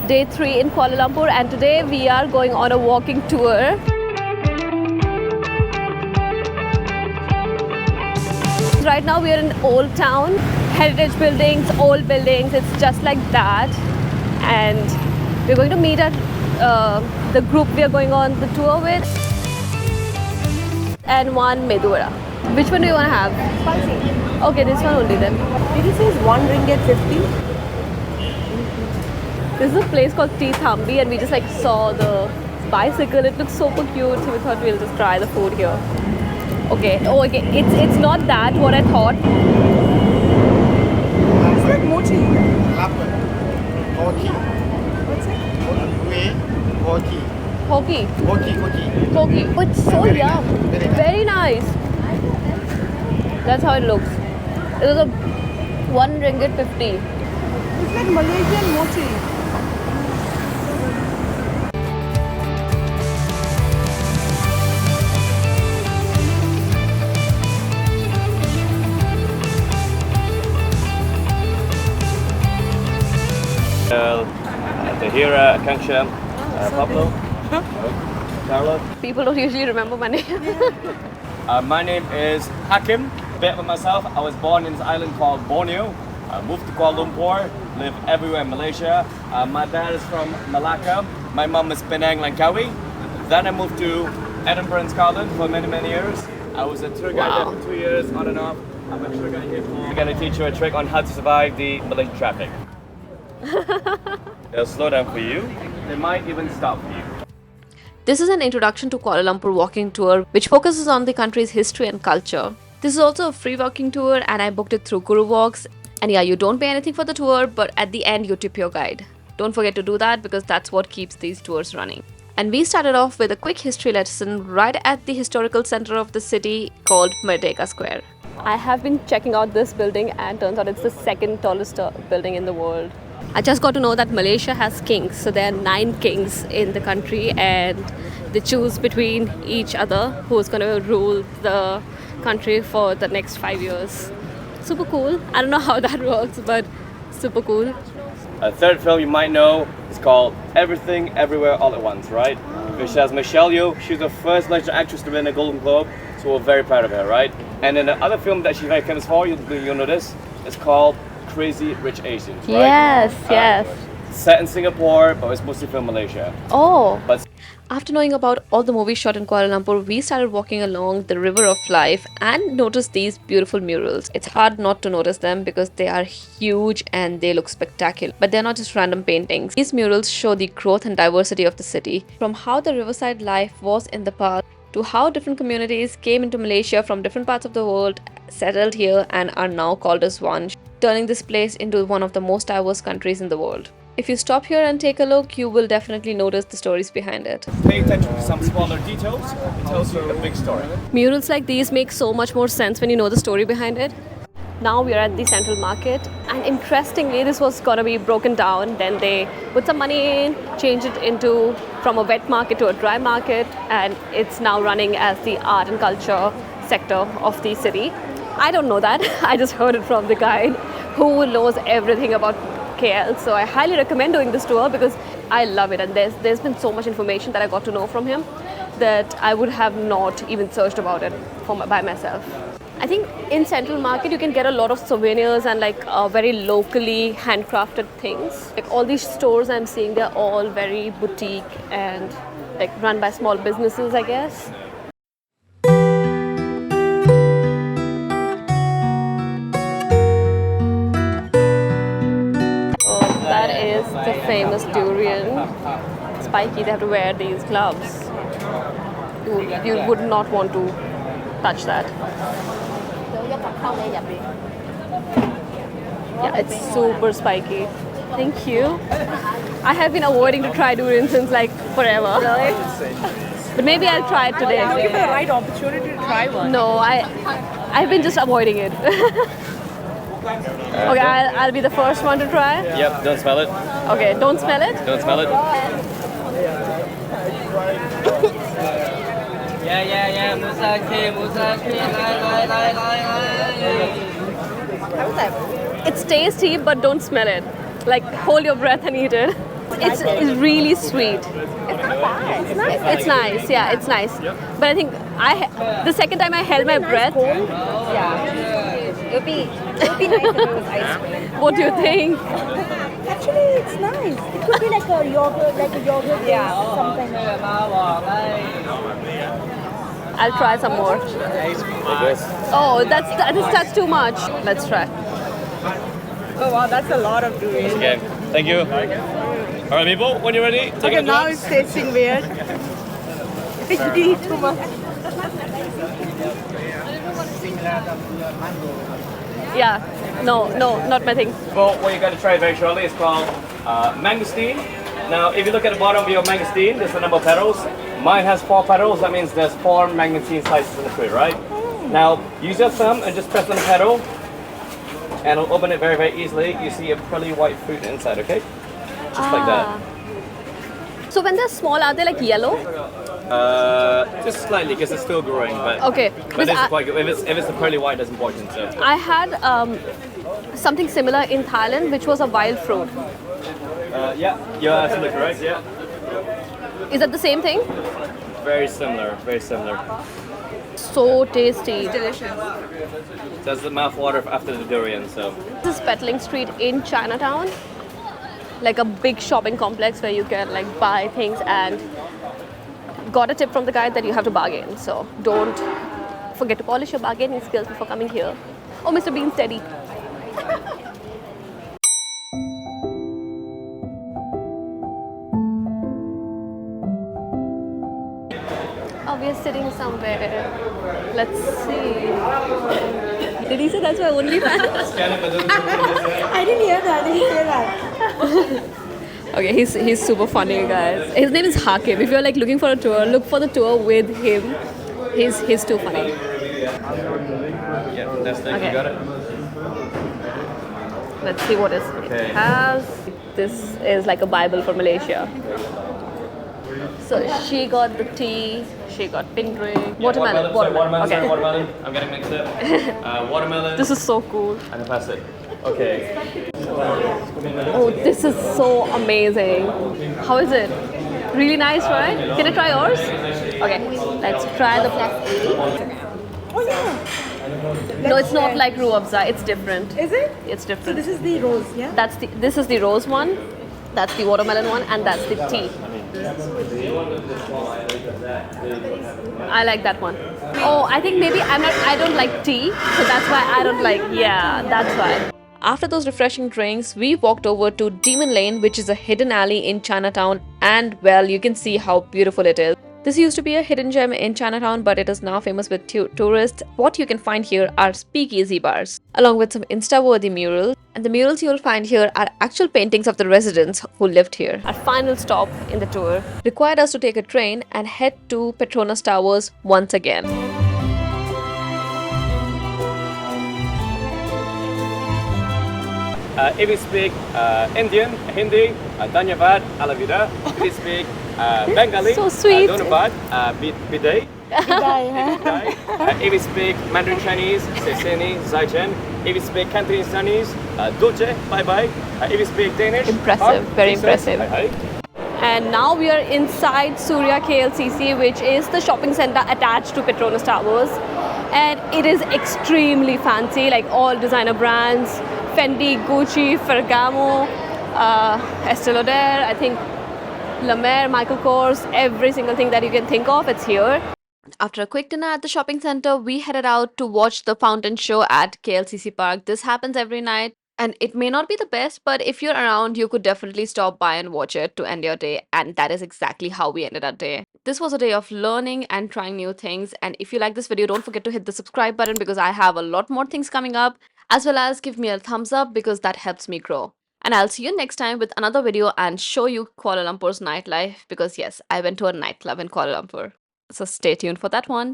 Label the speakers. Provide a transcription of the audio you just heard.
Speaker 1: Day 3 in Kuala Lumpur, and today we are going on a walking tour. Right now we are in Old Town, heritage buildings, old buildings, it's just like that. And we're going to meet at the group we are going on the tour with. And one Medura. Which one do you want to have?
Speaker 2: Spicy.
Speaker 1: Okay, this one only then.
Speaker 2: Did you say it's 1 ringgit 50?
Speaker 1: This is a place called Tea Thambi, and we just like saw the bicycle. It looks super cute, so we thought we'll just try the food here. Okay. Oh, okay. It's not that what I thought.
Speaker 2: It's like mochi.
Speaker 3: Hockey.
Speaker 2: What's it?
Speaker 3: Hockey.
Speaker 1: Hoki.
Speaker 3: Hockey.
Speaker 1: Hoki. Oh, it's so
Speaker 3: Very
Speaker 1: yum.
Speaker 3: nice. Very nice.
Speaker 1: Very nice. That's how it looks. It was a 1 ringgit 50.
Speaker 2: It's like Malaysian mochi.
Speaker 4: Tahira, Akanksha, Pablo, Carlo.
Speaker 1: People don't usually remember my name.
Speaker 4: My name is Hakim. A bit about myself. I was born in this island called Borneo. I moved to Kuala Lumpur, live everywhere in Malaysia. My dad is from Malacca. My mum is Penang, Langkawi. Then I moved to Edinburgh in Scotland for many years. I was a tour guide there for 2 years, on and off. I'm a tour guide here for... I'm going to teach you a trick on how to survive the Malaysian traffic. They'll slow down for you. They might even stop for you.
Speaker 1: This is an introduction to Kuala Lumpur walking tour, which focuses on the country's history and culture. This is also a free walking tour, and I booked it through Guru Walks. And yeah, you don't pay anything for the tour, but at the end you tip your guide. Don't forget to do that because that's what keeps these tours running. And we started off with a quick history lesson right at the historical center of the city called Merdeka Square. I have been checking out this building, and turns out it's the second tallest building in the world. I just got to know that Malaysia has kings, so there are 9 kings in the country, and they choose between each other who's going to rule the country for the next 5 years. Super cool. I don't know how that works, but super cool.
Speaker 4: A third film you might know is called Everything Everywhere All at Once, right? Which has Michelle Yeoh. She's the first Malaysian actress to win a Golden Globe, so we're very proud of her, right? And then the other film that she's very famous for, you'll know this, is called Crazy Rich Asians, right?
Speaker 1: Yes.
Speaker 4: Set in Singapore, but it's mostly filmed in Malaysia.
Speaker 1: Oh.
Speaker 4: But
Speaker 1: After knowing about all the movies shot in Kuala Lumpur, we started walking along the River of Life and noticed these beautiful murals. It's hard not to notice them because they are huge and they look spectacular. But they're not just random paintings. These murals show the growth and diversity of the city, from how the riverside life was in the past to how different communities came into Malaysia from different parts of the world, settled here and are now called as one, turning this place into one of the most diverse countries in the world. If you stop here and take a look, you will definitely notice the stories behind it.
Speaker 4: pay attention to some smaller details. It tells you a big story.
Speaker 1: Murals like these make so much more sense when you know the story behind it. Now we are at the Central Market, and interestingly this was gonna be broken down, then they put some money in, changed it into from a wet market to a dry market, and it's now running as the art and culture sector of the city. I don't know that, I just heard it from the guide who knows everything about KL, so I highly recommend doing this tour because I love it, and there's been so much information that I got to know from him that I would have not even searched about it by myself. I think in Central Market you can get a lot of souvenirs and like very locally handcrafted things. Like all these stores I'm seeing, they're all very boutique and like run by small businesses, I guess. That is the famous Durian. Spiky, they have to wear these gloves. You would not want to touch that. Yeah, it's super spiky. Thank you. I have been avoiding to try durian since like forever. Really? But maybe I'll try it today.
Speaker 2: Now give it the right opportunity to try one.
Speaker 1: No, I've been just avoiding it. Okay, I'll be the first one to try.
Speaker 4: Yep, don't smell it.
Speaker 1: Okay, don't smell it.
Speaker 4: Don't smell it.
Speaker 5: Yeah. Musaki.
Speaker 1: It's tasty, but don't smell it. Like, hold your breath and eat it. It's really sweet. It's nice. Yeah, it's nice. But I think the second time I held my breath.
Speaker 2: Yeah. It would be nice if it was ice cream.
Speaker 1: What do you think?
Speaker 6: Actually, it's nice. It could be like a yogurt, yeah, something.
Speaker 1: I'll try some more. Oh, that's too much. Let's try.
Speaker 2: Oh wow, that's a lot of durian.
Speaker 4: Okay, thank you. All right, people, when you're ready, take
Speaker 2: Okay,
Speaker 4: it.
Speaker 2: now it's tasting weird. You eat too much.
Speaker 1: Yeah. No, not my thing.
Speaker 4: Well, what you're going to try very shortly is called Mangosteen. Now, if you look at the bottom of your Mangosteen, there's the number of petals. Mine has 4 petals. That means there's 4 Mangosteen slices in the fruit, right? Now, use your thumb and just press on the petal, and it'll open it very, very easily. You see a pearly white fruit inside, okay? Just like that.
Speaker 1: So when they're small, are they like yellow?
Speaker 4: Just slightly, because it's still growing, but
Speaker 1: Okay.
Speaker 4: But
Speaker 1: Because
Speaker 4: this is quite good. If it's the pearly white, that's important. So
Speaker 1: I had something similar in Thailand, which was a wild fruit.
Speaker 4: yeah, you're absolutely correct. Yeah,
Speaker 1: Is that the same thing?
Speaker 4: very similar, very similar.
Speaker 1: So tasty.
Speaker 2: Delicious.
Speaker 4: That's the mouth water after the durian. So
Speaker 1: This is Peddling Street in Chinatown, like a big shopping complex where you can like buy things, and got a tip from the guy that you have to bargain. So don't forget to polish your bargaining skills before coming here. Oh, Mr. Bean, steady. Oh, we are sitting somewhere. Let's see. Did he say that's my only fan?
Speaker 6: I didn't hear that. I didn't hear that.
Speaker 1: Okay, he's super funny, guys. His name is Hakim. If you're like looking for a tour, look for the tour with him. He's too funny.
Speaker 4: yeah, that's the
Speaker 1: Okay.
Speaker 4: you got it.
Speaker 1: Let's see what it
Speaker 4: Okay.
Speaker 1: has. This is like a Bible for Malaysia. So she got the tea. She got pink drink. Watermelon.
Speaker 4: Sorry, watermelon. Sorry,
Speaker 1: Okay.
Speaker 4: watermelon. I'm getting mixed up. Watermelon.
Speaker 1: This is so cool.
Speaker 4: And a plastic. Okay.
Speaker 1: Oh, this is so amazing. How is it? Really nice, right? Can I try yours? Okay, let's try the.
Speaker 6: Oh yeah.
Speaker 1: No, it's not like Ruabza. It's different.
Speaker 6: Is it?
Speaker 1: It's
Speaker 6: So
Speaker 1: different.
Speaker 6: this is the rose, yeah?
Speaker 1: This is the rose one. That's the watermelon one, and that's the tea. I like that one. Oh, I think maybe I don't like tea, so that's why I don't like. Yeah, that's why. After those refreshing drinks, we walked over to Demon Lane, which is a hidden alley in Chinatown, and well, you can see how beautiful it is. This used to be a hidden gem in Chinatown, but it is now famous with tourists. What you can find here are speakeasy bars, along with some Insta-worthy murals. And the murals you'll find here are actual paintings of the residents who lived here. Our final stop in the tour required us to take a train and head to Petronas Towers once again.
Speaker 4: If we speak Indian, Hindi, Dhanyavad, Alavida. If we speak Bengali,
Speaker 1: So sweet.
Speaker 4: Dhonavad, Biday. If we speak Mandarin Chinese, Seseni, Zaichen. If we speak Cantonese, Dulce, bye bye. If we speak Danish,
Speaker 1: Impressive, very impressive.
Speaker 4: Hi.
Speaker 1: And now we are inside Surya KLCC, which is the shopping center attached to Petronas Towers. And it is extremely fancy, like all designer brands, Fendi, Gucci, Ferragamo, Estée Lauder, I think La Mer, Michael Kors, every single thing that you can think of, it's here. After a quick dinner at the shopping center, we headed out to watch the fountain show at KLCC Park. This happens every night. And it may not be the best, but if you're around, you could definitely stop by and watch it to end your day. And that is exactly how we ended our day. This was a day of learning and trying new things. And if you like this video, don't forget to hit the subscribe button because I have a lot more things coming up, as well as give me a thumbs up because that helps me grow. And I'll see you next time with another video and show you Kuala Lumpur's nightlife because yes, I went to a nightclub in Kuala Lumpur. So stay tuned for that one.